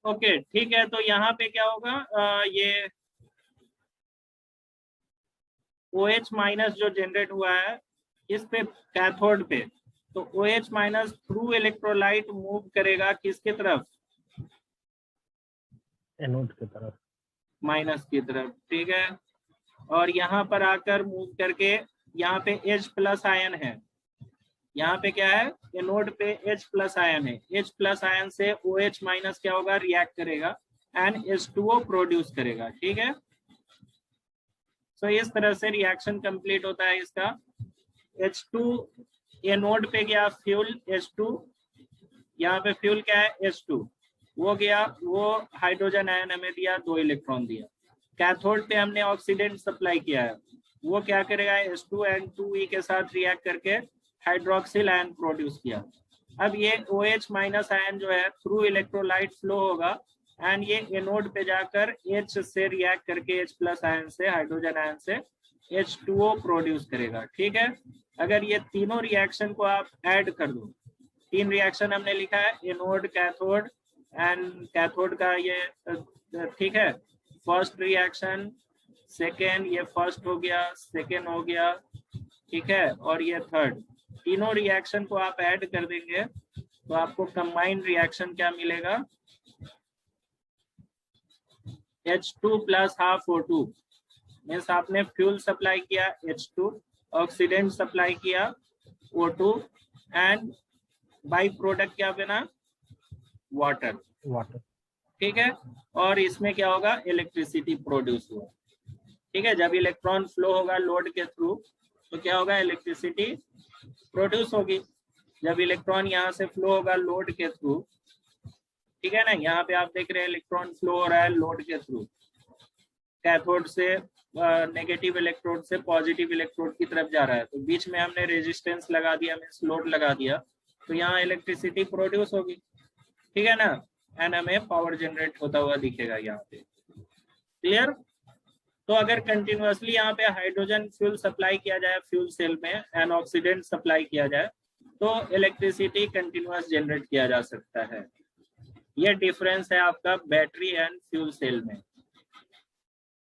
Okay ठीक है, तो यहाँ पे क्या होगा, ये OH माइनस जो जनरेट हुआ है इस पे कैथोड पे, तो OH minus through electrolyte move करेगा किसके तरफ, एनोड की तरफ, माइनस की तरफ, ठीक है। और यहाँ पर आकर मूव करके यहाँ पे H प्लस आयन है, यहाँ पे क्या है, एनोड पे H प्लस आयन है, H प्लस आयन से OH माइनस क्या होगा, रिएक्ट करेगा एंड H2O प्रोड्यूस करेगा, ठीक है। तो इस तरह से रिएक्शन कंप्लीट होता है इसका। H2 एनोड पे गया फ्यूल H2, यहाँ पे फ्यूल क्या है H2, वो गया, वो हाइड्रोजन आयन हमें दिया, 2 इलेक्ट्रॉन दिया। कैथोड पे हमने ऑक्सीडेंट सप्लाई किया है, वो क्या करेगा, H2N2E के साथ रिएक्ट करके हाइड्रोक्सिल आयन प्रोड्यूस किया। अब ये OH माइनस आयन जो है थ्रू इलेक्ट्रोलाइट फ्लो होगा एंड ये एनोड पे जाकर H से रिएक्ट करके H प्लस आयन से, हाइड्रोजन आयन से H2O प्रोड्यूस करेगा, ठीक है। अगर ये तीनों रिएक्शन को आप ऐड कर दो, 3 रिएक्शन हमने लिखा है, एनोड, कैथोड एंड कैथोड का ये, ठीक है, फर्स्ट रिएक्शन, सेकेंड, ये फर्स्ट हो गया, सेकेंड हो गया, ठीक है, और ये थर्ड, तीनों रिएक्शन को आप ऐड कर देंगे तो आपको कंबाइंड रिएक्शन क्या मिलेगा, H2 plus half O2, means आपने फ्यूल सप्लाई किया H2, ऑक्सीडेंट सप्लाई किया O2 एंड बाई प्रोडक्ट क्या बना, वाटर, ठीक है। और इसमें क्या होगा, इलेक्ट्रिसिटी प्रोड्यूस हुआ, ठीक है। जब इलेक्ट्रॉन फ्लो होगा लोड के थ्रू तो क्या होगा, इलेक्ट्रिसिटी प्रोड्यूस होगी। जब इलेक्ट्रॉन यहाँ से फ्लो होगा लोड के थ्रू, ठीक है ना, यहाँ पे आप देख रहे हैं इलेक्ट्रॉन फ्लो हो रहा है लोड के थ्रू, कैथोड से नेगेटिव इलेक्ट्रोड से पॉजिटिव इलेक्ट्रोड की तरफ जा रहा है, तो बीच में हमने रेजिस्टेंस लगा दिया, मीन्स लोड लगा दिया, तो यहाँ इलेक्ट्रिसिटी प्रोड्यूस होगी, ठीक है ना, एंड हमें पावर जनरेट होता हुआ दिखेगा यहाँ पे, क्लियर। तो अगर कंटिन्यूअसली यहाँ पे हाइड्रोजन फ्यूल सप्लाई किया जाए फ्यूल सेल में एंड ऑक्सीडेंट सप्लाई किया जाए तो इलेक्ट्रिसिटी कंटिन्यूअस जनरेट किया जा सकता है। ये डिफरेंस है आपका बैटरी एंड फ्यूल सेल में,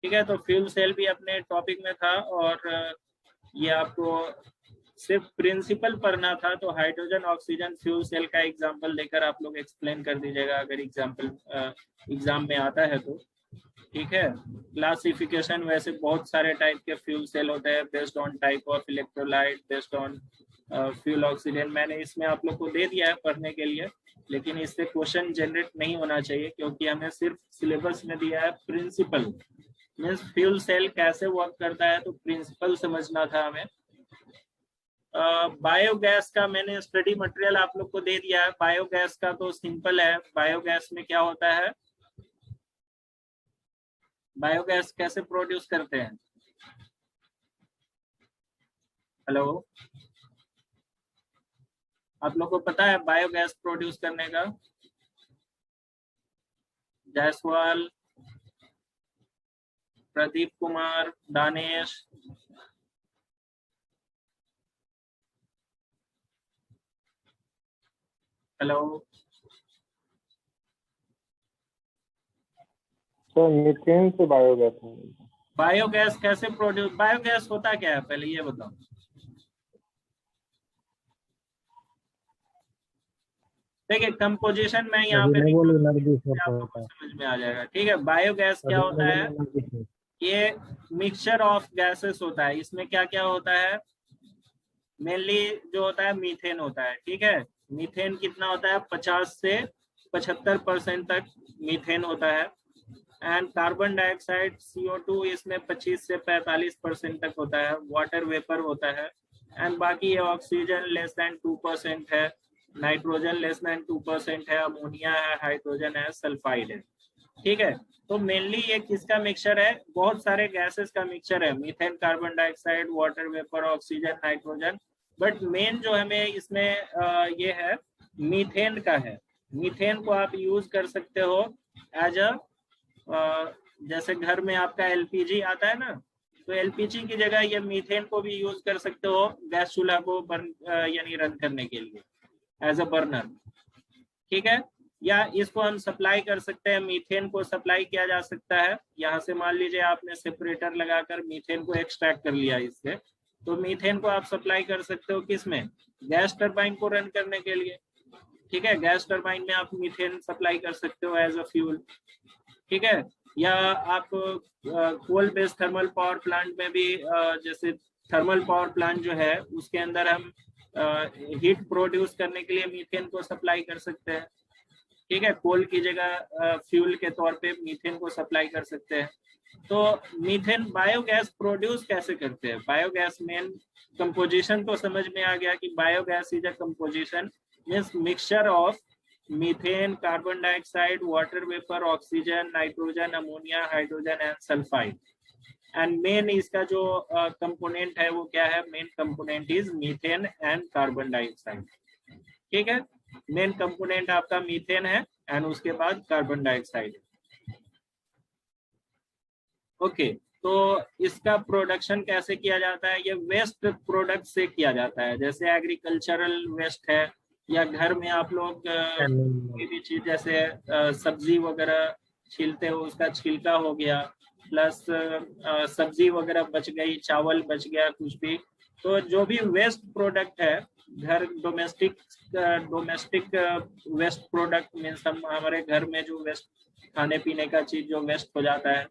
ठीक है। तो फ्यूल सेल भी अपने टॉपिक में था और ये आपको सिर्फ प्रिंसिपल पढ़ना था, तो हाइड्रोजन ऑक्सीजन फ्यूल सेल का एग्जांपल देकर आप लोग एक्सप्लेन कर दीजिएगा अगर एग्जाम में आता है तो, ठीक है। क्लासिफिकेशन वैसे बहुत सारे टाइप के फ्यूल सेल होते हैं based on type of electrolyte, based on fuel oxidant, मैंने इसमें आप लोग को दे दिया है पढ़ने के लिए, लेकिन इससे क्वेश्चन जनरेट नहीं होना चाहिए क्योंकि हमें सिर्फ सिलेबस में दिया है प्रिंसिपल, मीन्स फ्यूल सेल कैसे वर्क करता है, तो प्रिंसिपल समझना था हमें। बायोगैस का मैंने स्टडी मटेरियल आप लोग को दे दिया है। बायोगैस का तो सिंपल है, बायोगैस में क्या होता है, बायोगैस कैसे प्रोड्यूस करते हैं, हेलो, आप लोग को पता है बायोगैस प्रोड्यूस करने का, Jaiswal, Pradeep Kumar, Danesh, hello, sir methane से बायोगैस है। बायोगैस कैसे प्रोड्यूस, बायोगैस होता क्या है पहले ये बताओ, देखिए कंपोजिशन में यहाँ पे आपको समझ में आ जाएगा, ठीक है। बायोगैस क्या होता है, ये मिक्सचर ऑफ गैसेस होता है, इसमें क्या क्या होता है, मेनली जो होता है मीथेन होता है, ठीक है। मीथेन कितना होता है, 50 से 75% तक मीथेन होता है एंड कार्बन डाइऑक्साइड CO2 इसमें 25 से 45% तक होता है, वाटर वेपर होता है एंड बाकी ये ऑक्सीजन लेस देन 2% है, नाइट्रोजन लेस देन 2% है, अमोनिया है, हाइड्रोजन है, सल्फाइड है, ठीक है। तो मेनली ये किसका मिक्सचर है, बहुत सारे गैसेस का मिक्सचर है, methane, carbon dioxide, water vapour, oxygen, nitrogen, but main जो हमें इसमें ये है मीथेन का है। मीथेन को आप यूज कर सकते हो एज अ, जैसे घर में आपका LPG आता है ना, तो LPG की जगह ये मीथेन को भी यूज कर सकते हो गैस चूल्हा को बर्न यानी रन करने के लिए एज अ बर्नर, ठीक है। या इसको हम सप्लाई कर सकते हैं, मीथेन को सप्लाई किया जा सकता है। यहाँ से मान लीजिए आपने सेपरेटर लगाकर मीथेन को एक्सट्रैक्ट कर लिया इससे, तो मीथेन को आप सप्लाई कर सकते हो किसमें, गैस टरबाइन को रन करने के लिए। ठीक है, गैस टरबाइन में आप मीथेन सप्लाई कर सकते हो एज अ फ्यूल। ठीक है, या आप coal based thermal power plant में भी जैसे थर्मल पावर प्लांट जो है उसके अंदर हम हीट प्रोड्यूस करने के लिए मीथेन को सप्लाई कर सकते हैं। ठीक है, कोल की जगह फ्यूल के तौर पे मीथेन को सप्लाई कर सकते हैं। तो मीथेन बायोगैस प्रोड्यूस कैसे करते हैं, बायोगैस मेन कंपोजिशन तो समझ में आ गया कि biogas is a composition means mixture of methane, carbon dioxide, water vapour, oxygen, nitrogen, ammonia, hydrogen and sulphide. And main इसका जो कंपोनेंट है वो क्या है, main component is methane and carbon dioxide. ठीक है, मेन कंपोनेंट आपका मीथेन है एंड उसके बाद कार्बन डाइऑक्साइड। ओके, तो इसका प्रोडक्शन कैसे किया जाता है, ये वेस्ट प्रोडक्ट से किया जाता है, जैसे एग्रीकल्चरल वेस्ट है, या घर में आप लोग कोई भी चीज जैसे सब्जी वगैरह छीलते हो उसका छिलका हो गया, प्लस सब्जी वगैरह बच गई, चावल बच गया, कुछ भी, तो जो भी वेस्ट प्रोडक्ट है घर, डोमेस्टिक वेस्ट प्रोडक्ट मीन्स हम हमारे घर में जो वेस्ट खाने पीने का चीज जो वेस्ट हो जाता है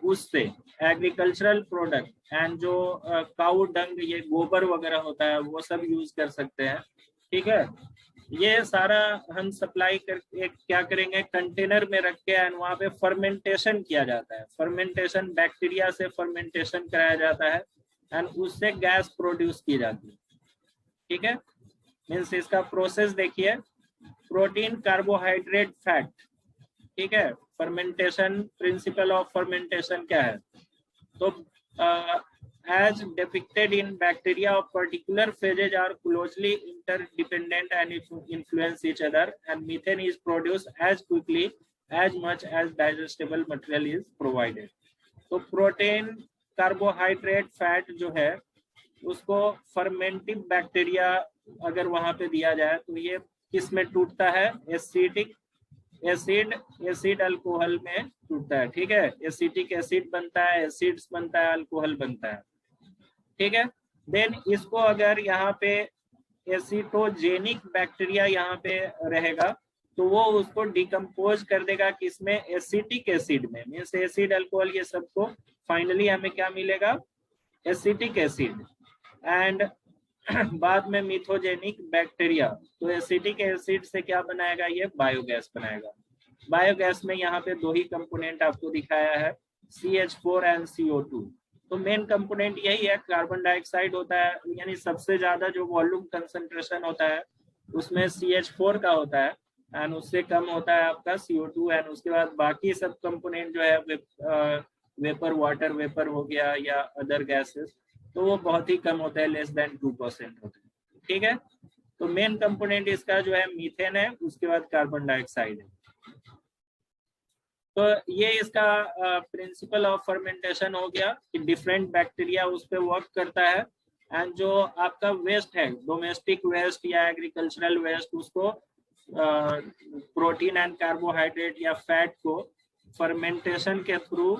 उससे, एग्रीकल्चरल प्रोडक्ट एंड जो काऊ डंग, ये गोबर वगैरह होता है वो सब यूज कर सकते हैं। ठीक है, ये सारा हम सप्लाई करके क्या करेंगे, कंटेनर में रख के एंड वहाँ पे फर्मेंटेशन किया जाता है। फर्मेंटेशन बैक्टीरिया से फर्मेंटेशन कराया जाता है एंड उससे गैस प्रोड्यूस की जाती है। ठीक है, मीन्स इसका प्रोसेस देखिए, प्रोटीन, कार्बोहाइड्रेट, फैट। ठीक है, फर्मेंटेशन, प्रिंसिपल ऑफ फर्मेंटेशन क्या है, तो as depicted in bacteria of particular phases are closely interdependent and influence each other, and methane is produced as quickly as much as digestible material is provided. तो protein, carbohydrate, fat जो है उसको फर्मेंटिव bacteria अगर वहां पे दिया जाए तो ये किस में टूटता है, एसिड अल्कोहल में टूटता है। ठीक है, एसिटिक एसिड बनता है, एसिड्स बनता है, अल्कोहल बनता है। ठीक है, देन इसको अगर यहाँ पे एसिटोजेनिक बैक्टीरिया यहाँ पे रहेगा तो वो उसको डिकम्पोज कर देगा किसमें, एसिटिक एसिड में, मीन्स एसिड अल्कोहल ये सबको फाइनली हमें क्या मिलेगा, एसिटिक एसिड। एंड बाद में मिथोजेनिक बैक्टीरिया, तो एसिटिक एसिड से क्या बनाएगा, ये बायोगैस बनाएगा। बायोगैस में यहाँ पे दो ही कंपोनेंट आपको दिखाया है, CH4 एंड CO2। तो मेन कंपोनेंट यही है, कार्बन डाइऑक्साइड होता है, यानी सबसे ज्यादा जो वॉल्यूम कंसंट्रेशन होता है उसमें CH4 का होता है एंड उससे कम होता है आपका CO2। एंड उसके बाद बाकी सब कंपोनेंट जो है वेपर, वाटर वेपर हो गया या अदर गैसेस, तो वो बहुत ही कम होता है, लेस देन 2% होता है। ठीक है, तो मेन कंपोनेंट इसका जो है मीथेन है, उसके बाद कार्बन डाइऑक्साइड है। तो ये इसका प्रिंसिपल ऑफ फर्मेंटेशन हो गया कि डिफरेंट बैक्टीरिया उस पर वर्क करता है एंड जो आपका वेस्ट है, डोमेस्टिक वेस्ट या एग्रीकल्चरल वेस्ट, उसको प्रोटीन एंड कार्बोहाइड्रेट या फैट को फर्मेंटेशन के थ्रू,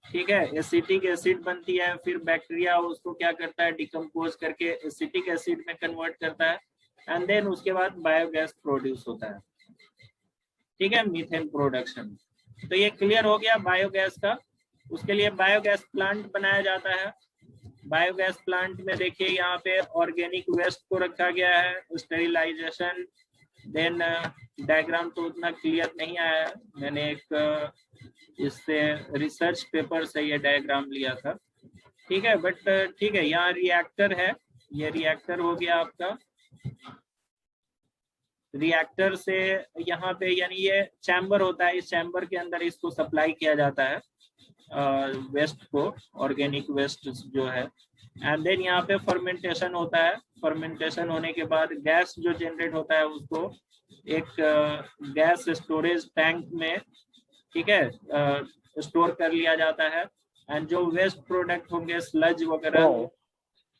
ठीक है, एसिटिक एसिड बनती है, फिर बैक्टीरिया उसको क्या करता है, डिकम्पोज करके एसिटिक एसिड में कन्वर्ट करता है एंड देन उसके बाद बायोगैस प्रोड्यूस होता है। ठीक है, मीथेन प्रोडक्शन। तो ये क्लियर हो गया बायोगैस का। उसके लिए बायोगैस प्लांट बनाया जाता है। बायोगैस प्लांट में देखिए यहाँ पे ऑर्गेनिक वेस्ट को रखा गया है, स्टेरिलाइजेशन, देन डायग्राम तो उतना क्लियर नहीं आया है, मैंने एक इससे रिसर्च पेपर से ये डायग्राम लिया था। ठीक है, बट ठीक है, यहाँ रिएक्टर है, ये रिएक्टर हो गया आपका। रिएक्टर से यहाँ पे यानी ये चैम्बर होता है, इस चैम्बर के अंदर इसको सप्लाई किया जाता है वेस्ट को, ऑर्गेनिक वेस्ट जो है। एंड देन यहाँ पे फर्मेंटेशन होता है। फर्मेंटेशन होने के बाद गैस जो जनरेट होता है उसको एक गैस स्टोरेज टैंक में, ठीक है, स्टोर कर लिया जाता है एंड जो वेस्ट प्रोडक्ट होंगे, स्लज वगैरह।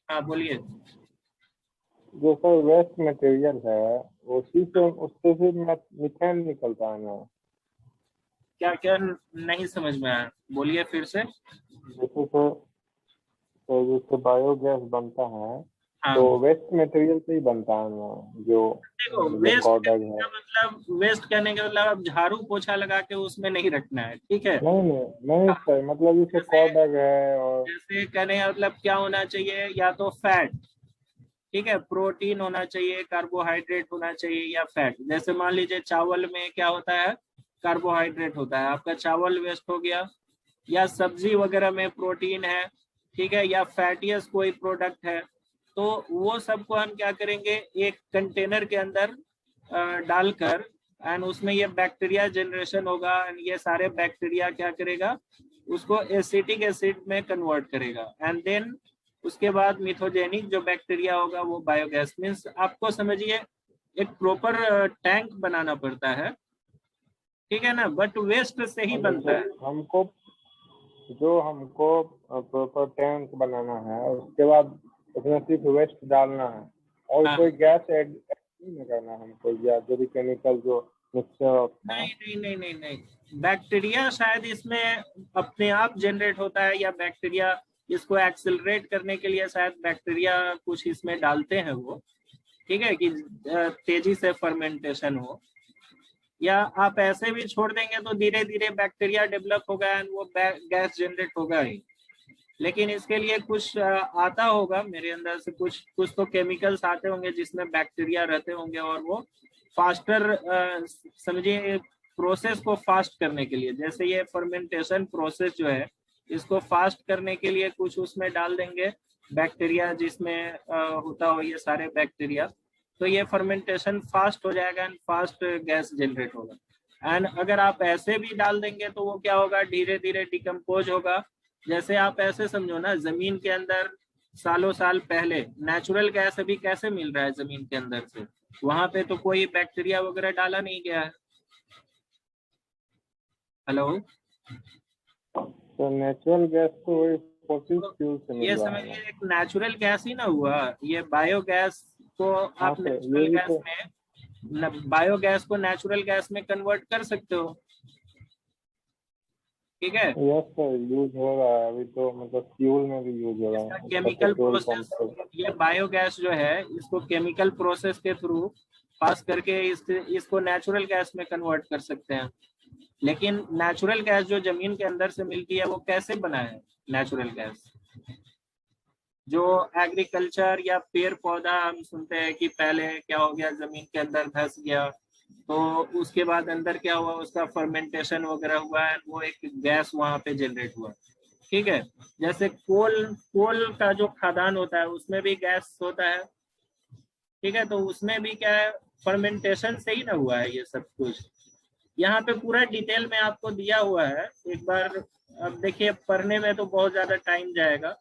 हाँ बोलिए। जो सर वेस्ट मटेरियल है उसी से उससे फिर मीथेन निकलता है ना। क्या क्या नहीं समझ में आया, बोलिए फिर से। जैसे बायोगैस बनता है तो हाँ वेस्ट मटेरियल से ही बनता है ना, जो देखो, मतलब वेस्ट कॉडर का है। मतलब, वेस्ट करने का मतलब अब झाड़ू पोछा लगा के उसमें नहीं रखना है, ठीक है। नहीं नहीं नहीं हाँ, सर, मतलब जैसे जैसे कॉडर है और जैसे कहने का मतलब क्या होना चाहिए, या तो फैट, ठीक है, प्रोटीन होना चाहिए, कार्बोहाइड्रेट होना चाहिए, या फैट। जैसे मान लीजिए चावल में क्या होता है, कार्बोहाइड्रेट होता है, आपका चावल वेस्ट हो गया, या सब्जी वगैरह में प्रोटीन है, ठीक है, या फैटियस कोई प्रोडक्ट है, तो वो सबको हम क्या करेंगे, एक कंटेनर के अंदर डालकर, एंड उसमें ये बैक्टीरिया जनरेशन होगा, एंड ये सारे बैक्टीरिया क्या करेगा, उसको एसिटिक एसिड में कन्वर्ट करेगा, एंड देन उसके बाद मिथोजेनिक जो बैक्टीरिया होगा वो बायोगैस। मीन्स आपको समझिए एक प्रॉपर टैंक बनाना पड़ता है, ठीक है ना, बट वेस्ट से ही मतलब बनता है। हमको प्रॉपर टैंक बनाना है, उसके बाद उसमें सिर्फ वेस्ट डालना है और हाँ, कोई गैस ऐड नहीं करना हमको, या जो भी केमिकल जो मिक्सचर होता है। नहीं नहीं नहीं नहीं नहीं, बैक्टीरिया शायद इसमें अपने आप जनरेट होता है, या बैक्टीरिया इसको एक्सेलरेट करने के लिए शायद बैक्टीरिया कुछ इसमें डालते हैं वो, ठीक है, कि तेजी से फर्मेंटेशन हो, या आप ऐसे भी छोड़ देंगे तो धीरे धीरे बैक्टीरिया डेवलप होगा एंड वो गैस जनरेट होगा ही। लेकिन इसके लिए कुछ आता होगा मेरे अंदर से, कुछ कुछ तो केमिकल्स आते होंगे जिसमें बैक्टीरिया रहते होंगे, और वो फास्टर, समझिए, प्रोसेस को फास्ट करने के लिए, जैसे ये फर्मेंटेशन प्रोसेस जो है, इसको फास्ट करने के लिए कुछ उसमें डाल देंगे बैक्टीरिया, जिसमें होता हो ये सारे बैक्टीरिया, तो ये फर्मेंटेशन फास्ट हो जाएगा एंड फास्ट गैस जनरेट होगा। एंड अगर आप ऐसे भी डाल देंगे तो वो क्या होगा, धीरे धीरे डिकम्पोज होगा। जैसे आप ऐसे समझो ना, जमीन के अंदर सालों साल पहले नेचुरल गैस अभी कैसे मिल रहा है जमीन के अंदर से, वहां पे तो कोई बैक्टीरिया वगैरह डाला नहीं गया है। हेलो। तो नेचुरल गैस तो वही फॉसिल तो फ्यूल से मिल ये रहा है समझिए ना। एक नेचुरल गैस ही ना हुआ, ये बायोगैस को हाँ आप सर, ये नेचुरल भी गैस तो। में, बायोगैस को नेचुरल गैस में कन्वर्ट कर सकते हो, ठीक है। यस सर, यूज हो रहा है अभी तो, मतलब फ्यूल में भी यूज हो रहा इसका है केमिकल पेट्रोल पंप प्रोसेस, पर। ये बायोगैस जो है इसको केमिकल प्रोसेस के थ्रू पास करके इसको नेचुरल गैस में कन्वर्ट कर सकते हैं। लेकिन नेचुरल गैस जो जमीन के अंदर से मिलती है वो कैसे बना है, नेचुरल गैस जो एग्रीकल्चर या पेड़ पौधा, हम सुनते हैं कि पहले क्या हो गया, जमीन के अंदर धंस गया, तो उसके बाद अंदर क्या हुआ, उसका फर्मेंटेशन वगैरह हुआ है, वो एक गैस वहां पे जनरेट हुआ, ठीक है। जैसे कोल कोल का जो खदान होता है उसमें भी गैस होता है, ठीक है, तो उसमें भी क्या है, फर्मेंटेशन से ही ना हुआ है ये सब कुछ। यहाँ पे पूरा डिटेल में आपको दिया हुआ है एक बार, अब देखिए पढ़ने में तो बहुत ज्यादा टाइम जाएगा,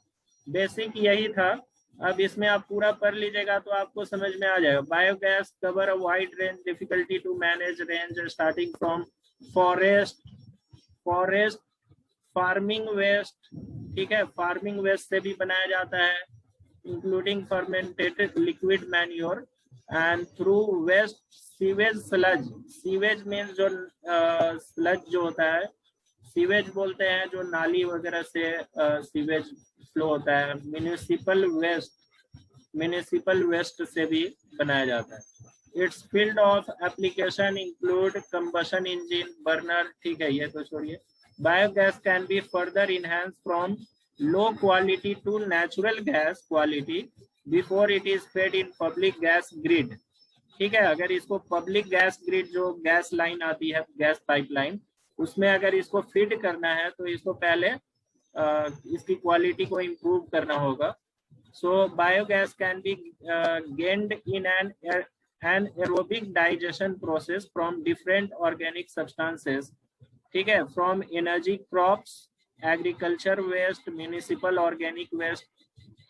बेसिक यही था। अब इसमें आप पूरा पढ़ लीजिएगा तो आपको समझ में आ जाएगा। Biogas cover a wide range, difficulty to manage range starting from forest forest farming waste, ठीक है, फार्मिंग वेस्ट से भी बनाया जाता है, including fermentated liquid manure and through waste sewage sludge. Sewage means जो स्लज जो होता है, सीवेज बोलते हैं जो नाली वगैरह से सीवेज फ्लो होता है। म्यूनिसिपल वेस्ट से भी बनाया जाता है। It's field of application include combustion engine, burner, ठीक है, ये तो छोड़िए। Biogas can be further enhance from low quality to natural gas quality before it is fed in public gas grid, ठीक है। अगर इसको पब्लिक गैस ग्रिड, जो गैस लाइन आती है, गैस पाइपलाइन, उसमें अगर इसको फीड करना है तो इसको पहले इसकी क्वालिटी को इम्प्रूव करना होगा। So biogas can be gained in anaerobic digestion process from different organic substances, ठीक है, from energy crops, agriculture waste, municipal organic waste,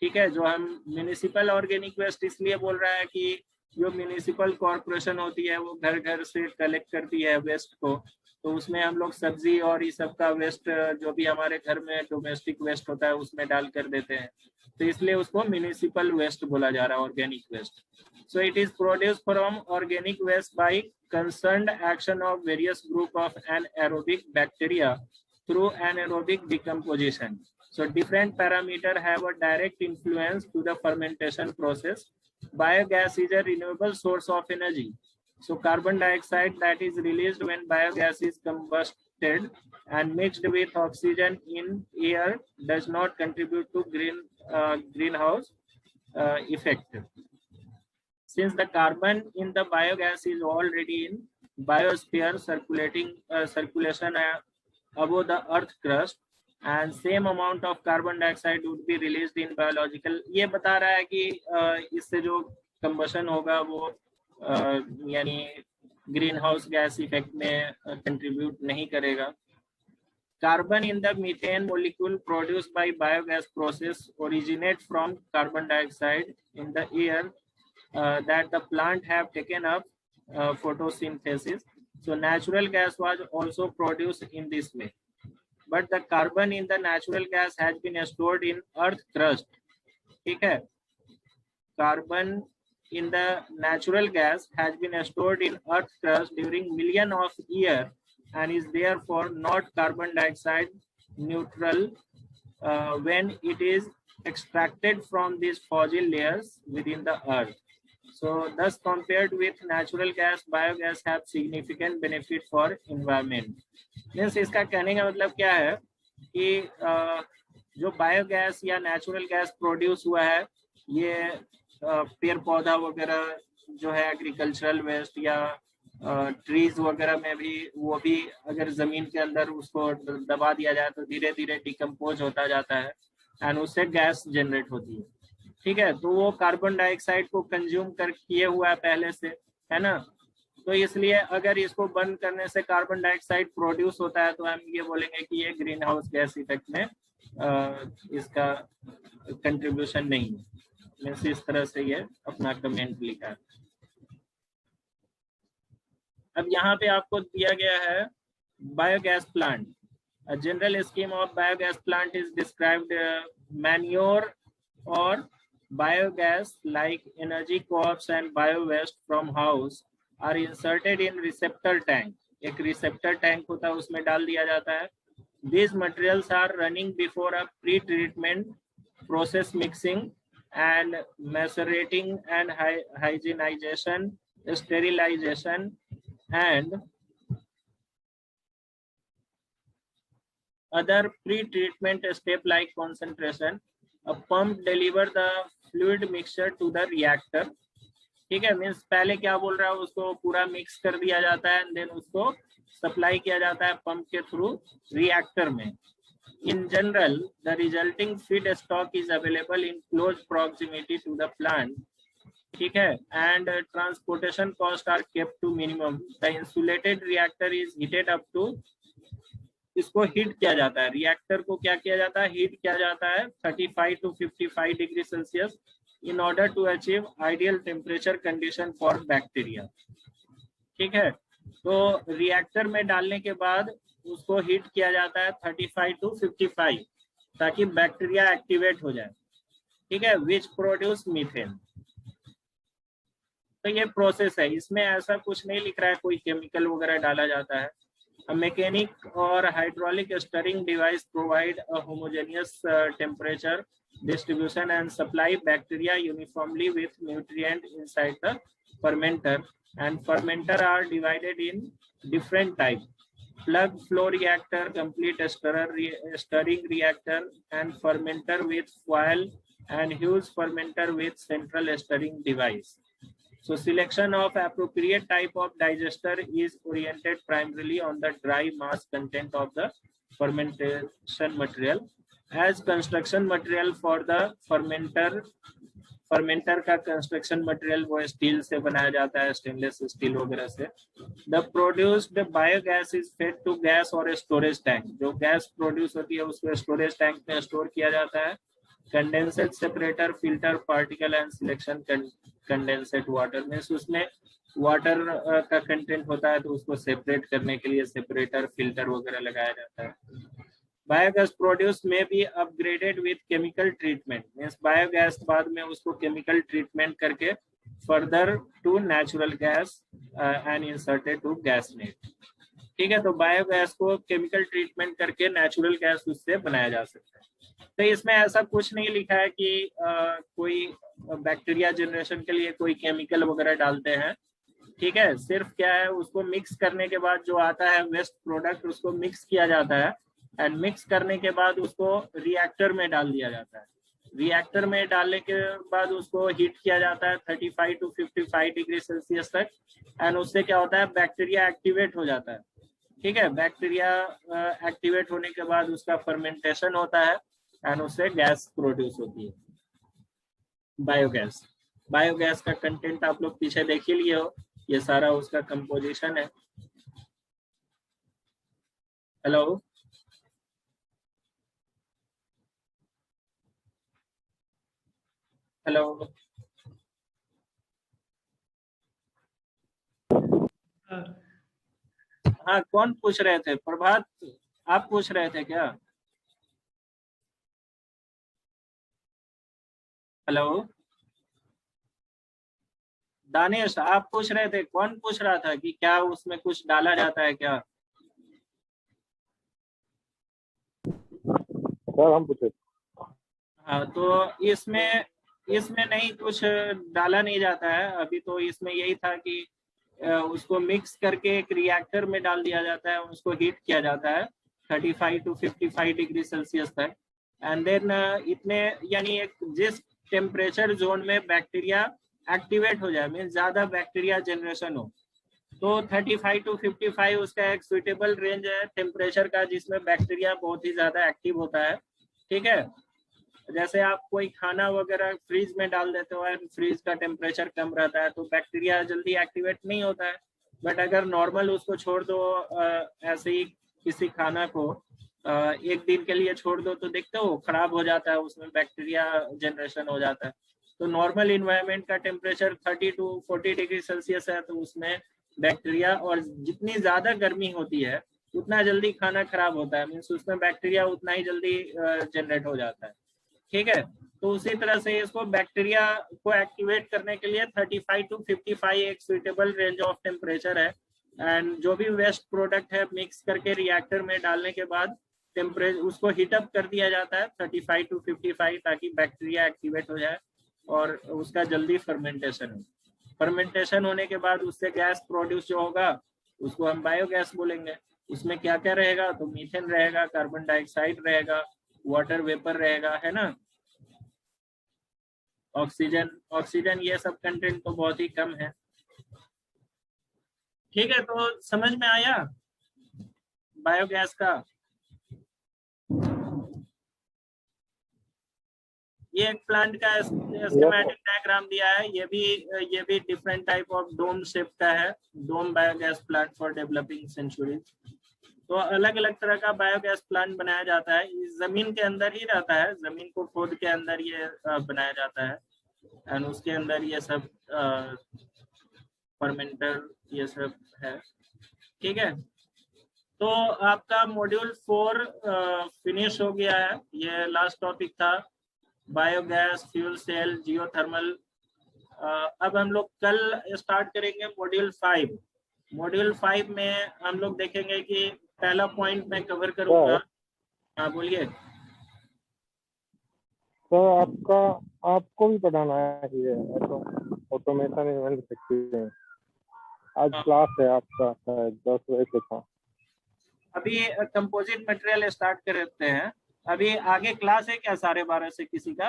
ठीक है। जो हम म्यूनिसिपल ऑर्गेनिक वेस्ट इसलिए बोल रहा है कि जो म्यूनिसिपल कॉरपोरेशन होती है वो घर घर से कलेक्ट करती है वेस्ट को, तो उसमें हम लोग सब्जी और ये सब का वेस्ट जो भी हमारे घर में डोमेस्टिक वेस्ट होता है उसमें डाल कर देते हैं, तो इसलिए उसको म्यूनिसिपल वेस्ट बोला जा रहा है, organic waste. So it is produce from organic waste by concerned action of various group of anaerobic bacteria through anaerobic decomposition. So different parameters have a direct influence to the fermentation process. Biogas is a renewable source of energy. So carbon dioxide that is released when biogas is combusted and mixed with oxygen in air does not contribute to greenhouse effect. Since the carbon in the biogas is already in biosphere circulation above the earth crust, and same amount of carbon dioxide would be released in biological. ये बता रहा है कि इससे जो combustion होगा वो यानी ग्रीन हाउस गैस इफेक्ट में कंट्रीब्यूट नहीं करेगा. Carbon in the methane molecule produced by biogas process originate from carbon dioxide in the air that the plant have taken up photosynthesis. So natural gas was also produced in this way, but the carbon in the natural gas has been stored in earth crust. ठीक है, carbon in the natural gas has been stored in earth crust during million of years and is therefore not carbon dioxide neutral when it is extracted from these fossil layers within the earth. So thus compared with natural gas, biogas have significant benefit for environment. Means इसका कहने का मतलब क्या है कि जो biogas या natural gas produce हुआ है, ये पेड़ पौधा वगैरह जो है एग्रीकल्चरल वेस्ट या ट्रीज वगैरह में भी, वो भी अगर जमीन के अंदर उसको दबा दिया जाए तो धीरे धीरे डिकम्पोज होता जाता है एंड उससे गैस जनरेट होती है. ठीक है, तो वो कार्बन डाइऑक्साइड को कंज्यूम कर किए हुआ है पहले से, है ना. तो इसलिए अगर इसको बंद करने से कार्बन डाइऑक्साइड प्रोड्यूस होता है तो हम ये बोलेंगे कि ये ग्रीन हाउस गैस इफेक्ट में इसका कंट्रीब्यूशन नहीं है. मीन्स इस तरह से ये अपना कमेंट लिखा है. अब यहाँ पे आपको दिया गया है biogas plant. A general scheme of biogas plant is described. Manure or biogas like energy co-ops and bio waste from house are inserted in receptor tank. एक receptor tank होता है, उसमें डाल दिया जाता है. These materials are running before a pre-treatment process, mixing and macerating and hygienization, sterilization and other pre-treatment step like concentration. A pump deliver the fluid mixture to the reactor. ठीक है, means पहले क्या बोल रहा है, उसको पूरा मिक्स कर दिया जाता है एंड देन उसको सप्लाई किया जाता है पंप के थ्रू रिएक्टर में. In general, the resulting feed stock is available in close proximity to the plant. ठीक है, and transportation costs are kept to minimum. The insulated reactor is heated up to, इसको heat किया जाता है, reactor को क्या किया जाता है, हीट किया जाता है 35 to 55 degree Celsius in order to achieve ideal temperature condition for bacteria. ठीक है, तो रिएक्टर में डालने के बाद उसको हीट किया जाता है 35 to 55 ताकि बैक्टीरिया एक्टिवेट हो जाए. ठीक है, विच प्रोड्यूस मीथेन. तो ये प्रोसेस है, इसमें ऐसा कुछ नहीं लिख रहा है कोई केमिकल वगैरह डाला जाता है. A mechanic or hydraulic stirring device provide a homogeneous temperature distribution and supply bacteria uniformly with nutrient inside the fermenter. And fermenter are divided in different types: plug flow reactor, complete stirring reactor, and fermenter with foil, and huge fermenter with central stirring device. So selection of appropriate type of digester is oriented primarily on the dry mass content of the fermentation material. As construction material for the fermenter का construction material वो steel से बनाया जाता है, stainless steel वगैरह से. The produced biogas is fed to gas or a storage tank. जो gas produce होती है उसको storage tank में store किया जाता है. Condensate separator filter particle and selection condensate water. Means उसमें वाटर का कंटेंट होता है तो उसको सेपरेट करने के लिए सेपरेटर फिल्टर वगैरह लगाया जाता है। बायोगैस प्रोड्यूस में be upgraded with chemical treatment, means biogas बाद में उसको केमिकल ट्रीटमेंट करके further to natural gas and inserted to gas net. ठीक है, तो बायोगैस को केमिकल ट्रीटमेंट करके नेचुरल गैस उससे बनाया जा सकता है। तो इसमें ऐसा कुछ नहीं लिखा है कि कोई बैक्टीरिया जनरेशन के लिए कोई केमिकल वगैरह डालते हैं। ठीक है, सिर्फ क्या है, उसको मिक्स करने के बाद जो आता है वेस्ट प्रोडक्ट उसको मिक्स किया जाता है एंड मिक्स करने के बाद उसको रिएक्टर में डाल दिया जाता है। रिएक्टर में डालने के बाद उसको हीट किया जाता है 35 टू 55 डिग्री सेल्सियस तक एंड उससे क्या होता है, बैक्टीरिया एक्टिवेट हो जाता है। ठीक है, बैक्टीरिया एक्टिवेट होने के बाद उसका फर्मेंटेशन होता है एंड उससे गैस प्रोड्यूस होती है, बायोगैस। बायोगैस का कंटेंट आप लोग पीछे देख ही लिए हो, ये सारा उसका कंपोजिशन है। हेलो, हेलो, हाँ कौन पूछ रहे थे? प्रभात, आप पूछ रहे थे क्या? हेलो, दानिश आप पूछ रहे थे? कौन पूछ रहा था कि क्या उसमें कुछ डाला जाता है क्या? सर हम पूछे। हाँ, तो इसमें इसमें नहीं कुछ डाला नहीं जाता है अभी, तो इसमें यही था कि उसको मिक्स करके एक रिएक्टर में डाल दिया जाता है, उसको हीट किया जाता है 35 टू 55 डिग्री सेल्सियस तक एंड देन इतने यानी एक जिस टेम्परेचर जोन में बैक्टीरिया एक्टिवेट हो जाए, मीन्स ज्यादा बैक्टीरिया जनरेशन हो, तो 35 टू 55 उसका एक सुइटेबल रेंज है टेम्परेचर का जिसमें बैक्टीरिया बहुत ही ज्यादा एक्टिव होता है। ठीक है, जैसे आप कोई खाना वगैरह फ्रीज में डाल देते हो, फ्रीज का टेम्परेचर कम रहता है तो बैक्टीरिया जल्दी एक्टिवेट नहीं होता है। बट अगर नॉर्मल उसको छोड़ दो ऐसे ही किसी खाना को एक दिन के लिए छोड़ दो तो देखते हो खराब हो जाता है, उसमें बैक्टीरिया जनरेशन हो जाता है। तो नॉर्मल इन्वायरमेंट का टेम्परेचर 30 टू 40 डिग्री सेल्सियस है, तो उसमें बैक्टीरिया, और जितनी ज्यादा गर्मी होती है उतना जल्दी खाना खराब होता है, मीन्स उसमें बैक्टीरिया उतना ही जल्दी जनरेट हो जाता है। ठीक है, तो उसी तरह से इसको बैक्टीरिया को एक्टिवेट करने के लिए 35 टू 55 एक सुइटेबल रेंज ऑफ टेम्परेचर है एंड जो भी वेस्ट प्रोडक्ट है मिक्स करके रिएक्टर में डालने के बाद टेम्परेचर उसको हीटअप कर दिया जाता है 35 टू 55 ताकि बैक्टीरिया एक्टिवेट हो जाए और उसका जल्दी फर्मेंटेशन हो। फर्मेंटेशन होने के बाद उससे गैस प्रोड्यूस जो होगा उसको हम बायोगैस बोलेंगे। उसमें क्या क्या रहेगा, तो मीथेन रहेगा, कार्बन डाइऑक्साइड रहेगा, वाटर वेपर रहेगा, है ना, ऑक्सीजन, ऑक्सीजन, ये सब कंटेंट तो बहुत ही कम है। ठीक है, तो समझ में आया बायोगैस का? ये एक प्लांट का स्कीमेटिक डायग्राम दिया है, ये भी different type of dome shape का है, dome biogas plant for developing centuries. तो अलग अलग तरह का बायोगैस प्लांट बनाया जाता है, इस जमीन के अंदर ही रहता है, जमीन को खोद के अंदर ये बनाया जाता है एंड उसके अंदर ये सब फर्मेंटर ये सब है। ठीक है, तो आपका मॉड्यूल 4 फिनिश हो गया है, ये लास्ट टॉपिक था, बायोगैस, फ्यूल सेल, जियोथर्मल। अब हम लोग कल स्टार्ट करेंगे मॉड्यूल 5। मॉड्यूल 5 में हम लोग देखेंगे कि पहला पॉइंट मैं कवर करूंगा। हाँ बोलिए। तो आपको भी पढ़ाना है ये ऑटोमेशन इन मैन्युफैक्चरिंग। आज क्लास है आपका, 10 बजे से था। अभी कंपोजिट मटेरियल स्टार्ट करते हैं, अभी आगे क्लास है क्या 12:30 से किसी का?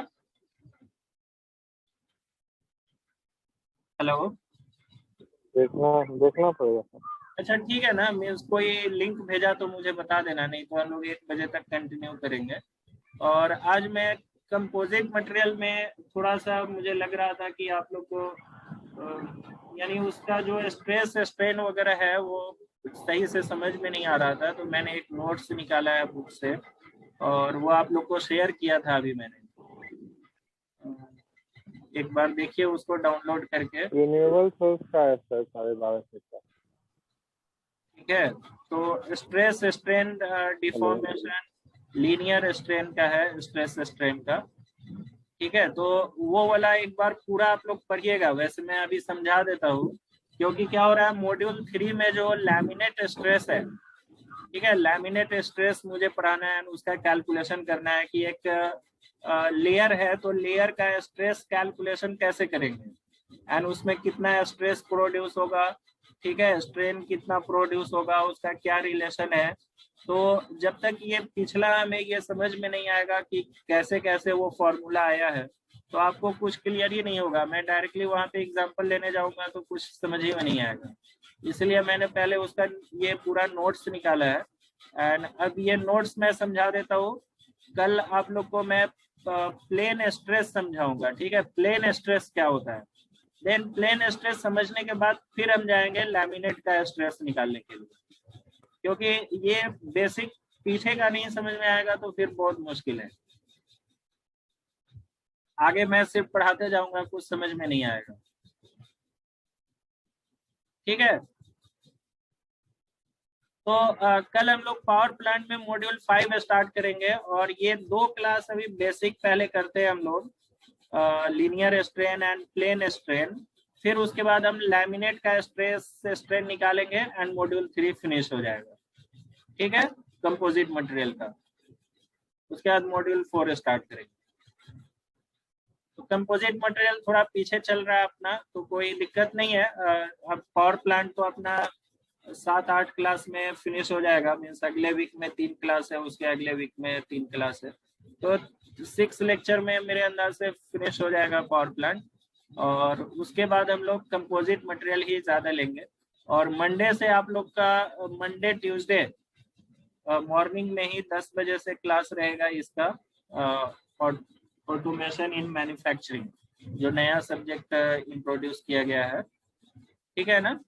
हेलो, देखना पड़ेगा। अच्छा ठीक है ना, मैं कोई लिंक भेजा तो मुझे बता देना, नहीं तो हम लोग 1 बजे तक कंटिन्यू करेंगे। और आज मैं कंपोजिट मटेरियल में थोड़ा सा मुझे लग रहा था कि आप लोग को यानी उसका जो स्ट्रेस स्ट्रेन वगैरह है वो सही से समझ में नहीं आ रहा था, तो मैंने एक नोट्स निकाला है बुक से और वो आप लोग को शेयर किया था अभी मैंने। एक बार देखिए उसको डाउनलोड करके। रिन्यूएबल सोर्स का है सर 12.5 का। ठीक है, तो stress strain deformation linear strain का है, स्ट्रेस स्ट्रेन का। ठीक है, तो वो वाला एक बार पूरा आप लोग पढ़िएगा। वैसे मैं अभी समझा देता हूँ, क्योंकि क्या हो रहा है मॉड्यूल 3 में जो लैमिनेट स्ट्रेस है, ठीक है, लैमिनेट स्ट्रेस मुझे पढ़ाना है, उसका कैलकुलेशन करना है कि एक लेयर है तो लेयर का स्ट्रेस कैलकुलेशन कैसे करेंगे, एंड उसमें कितना स्ट्रेस प्रोड्यूस होगा, ठीक है, स्ट्रेन कितना प्रोड्यूस होगा, उसका क्या रिलेशन है। तो जब तक ये पिछला हमें ये समझ में नहीं आएगा कि कैसे कैसे वो फॉर्मूला आया है, तो आपको कुछ क्लियर ही नहीं होगा। मैं डायरेक्टली वहां पे एग्जांपल लेने जाऊंगा तो कुछ समझ ही में नहीं आएगा। इसलिए मैंने पहले उसका ये पूरा नोट्स निकाला है, एंड अब ये नोट्स मैं समझा देता हूँ। कल आप लोग को मैं प्लेन स्ट्रेस समझाऊंगा। ठीक है, प्लेन स्ट्रेस क्या होता है, देन प्लेन स्ट्रेस समझने के बाद फिर हम जाएंगे लैमिनेट का स्ट्रेस निकालने के लिए, क्योंकि ये बेसिक पीछे का नहीं समझ में आएगा तो फिर बहुत मुश्किल है। आगे मैं सिर्फ पढ़ाते जाऊंगा, कुछ समझ में नहीं आएगा। ठीक है, तो कल हम लोग पावर प्लांट में मॉड्यूल 5 स्टार्ट करेंगे, और ये 2 क्लास अभी बेसिक पहले करते हैं हम लोग, linear strain and plane strain. फिर उसके बाद हम लैमिनेट का स्ट्रेस स्ट्रेन निकालेंगे एंड मॉड्यूल 3 फिनिश हो जाएगा। ठीक है, कंपोजिट मटेरियल का। उसके बाद मॉड्यूल 4 स्टार्ट करेंगे। तो कंपोजिट मटेरियल थोड़ा पीछे चल रहा है अपना, तो कोई दिक्कत नहीं है। अब पावर प्लांट तो अपना 7-8 क्लास में फिनिश हो जाएगा, मीन्स अगले वीक में 3 क्लास है, उसके अगले वीक में 3 क्लास है, तो 6 लेक्चर में मेरे अंदाज से फिनिश हो जाएगा पावर प्लांट। और उसके बाद हम लोग कंपोजिट मटेरियल ही ज्यादा लेंगे। और मंडे से आप लोग का मंडे ट्यूसडे मॉर्निंग में ही 10 बजे से क्लास रहेगा इसका, ऑटोमेशन इन मैन्युफैक्चरिंग, जो नया सब्जेक्ट इंट्रोड्यूस किया गया है। ठीक है ना,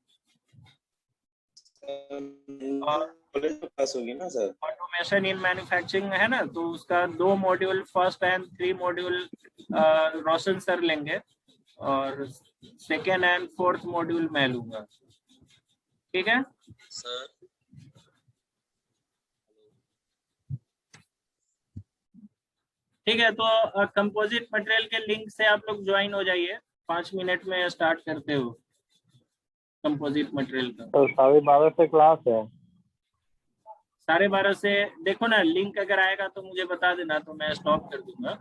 क्लास होगी ना सर? ऑटोमेशन इन मैन्युफैक्चरिंग है ना, तो उसका 2 module first and 3 module Roshan sir लेंगे, और सेकेंड एंड 4th मॉड्यूल मैं लूंगा। ठीक है सर, ठीक है, तो कंपोजिट मटेरियल के लिंक से आप लोग ज्वाइन हो जाइए। 5 मिनट में स्टार्ट करते हो कंपोजिट मटेरियल का। तो 12:30 से क्लास है। 12:30 से देखो ना, लिंक अगर आएगा तो मुझे बता देना, तो मैं स्टॉप कर दूंगा।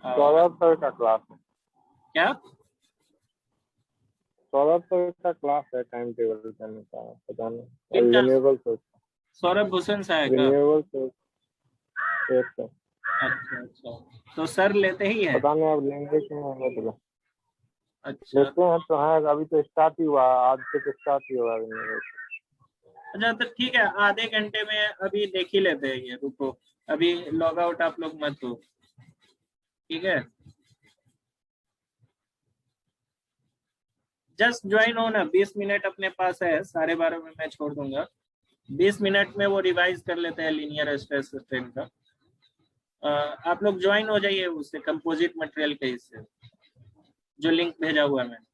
सौरभ सर का क्लास है। क्या सौरभ सर का क्लास है, टाइम टेबल करने का पता नहीं। किनका? Renewable source. सौरभ भूषण साहब का? Renewable source. Yes sir. अच्छा अच्छा, तो सर लेते ही हैं? पता नहीं आप लेंगे कि नहीं लेते। अच्छा लेते हैं तो है, अभी तो स्टार्ट ही हुआ, आज से तो स्टार्ट ही हुआ रिन्यूएबल। अच्छा, तो ठीक है, आधे घंटे में अभी देख ही लेते हैं ये। रुको, अभी लॉग आउट आप लोग मत हो। ठीक है, जस्ट ज्वाइन हो ना। 20 मिनट अपने पास है, 12:30 में मैं छोड़ दूंगा। 20 मिनट में वो रिवाइज कर लेते हैं लीनियर स्ट्रेस स्ट्रेन का। आप लोग ज्वाइन हो जाइए उससे, कंपोजिट मटेरियल के हिस्से, जो लिंक भेजा हुआ है मैंने।